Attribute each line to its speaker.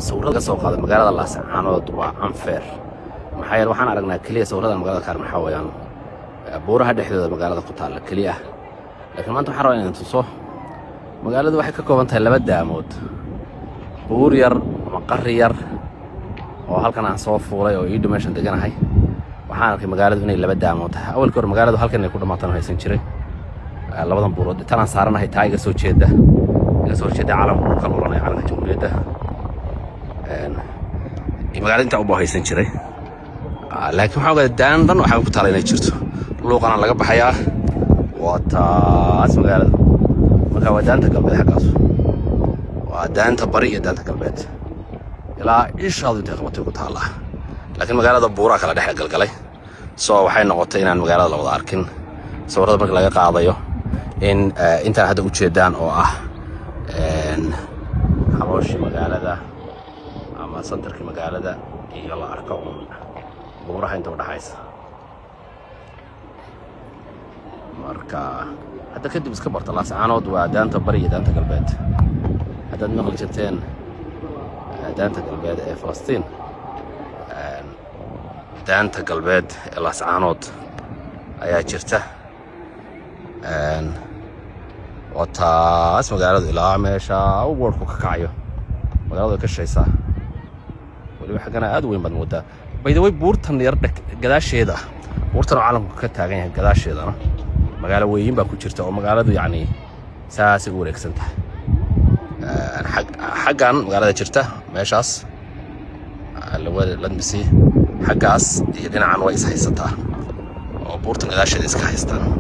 Speaker 1: sawirada soo qaada magaalada Laascaanood waa unfair maxaa yeelay waxaan aragnaa kaliya sawirada magaalada qaar maxaa weeyaan buuraha dhexdooda magaalada ku taala kaliya laakiin maanta waxaan rabaa inaan tuso magaaladu waxay ka kooban tahay laba daamood buur yar ama qarri yar oo halkan aan soo fuulay oo ii dhimashan deganahay waxaan arkay magaaladu inay laba daamood tahay awalkii hore magaaladu halkan ay ku dhamaataan haysan jiray labadan buurood intaan saaranahay taa iga soo jeeda calanka ka lulanaya calanka jamhuuriyadda magaalada intaa u bahaysan jiray laakiin waxaa ogaada daan dhan waxaa ku taala inay jirto luuqana laga baxayaa waa taas magaalada marka waa daanta galbeed xaggaas waa daanta bari iyo daanta galbeed ilaa ishaadu intay qabatay ku taala laakiin magaalada buuraa kala dhex galgalay soo waxay noqotay inaan magaalada la wada arkin sawirada marka laga qaadayo in intaan hadda u jeedaan oo ah xabooshii magaalada ama santarkii magaalada iyo la arko buuraha inta u dhaxaysa marka hadda kadib iska barta Laascaanood waa daanta bari iyo daanta galbeed haddaad maqli jirteen daanta galbeed ee Falastiin daanta galbeed ee Laascaanood ayaa jirta وتاس مقالة إلى عميشة أو بوركو كعيو مقالة كشيسة واللي حقنا أدوين بالمدة بيدوي بورتن يردك قداش هذا بورتن عالم كتاعين قداش هذا مقالة وين بكو شرته أو مقالة يعني ساس يقول إكسنت حقا مقالة شرته ماشاس اللي هو لندسي حقاس يدينا عن ويس حيستها أو بورتن قداش هذا إسكا حيستان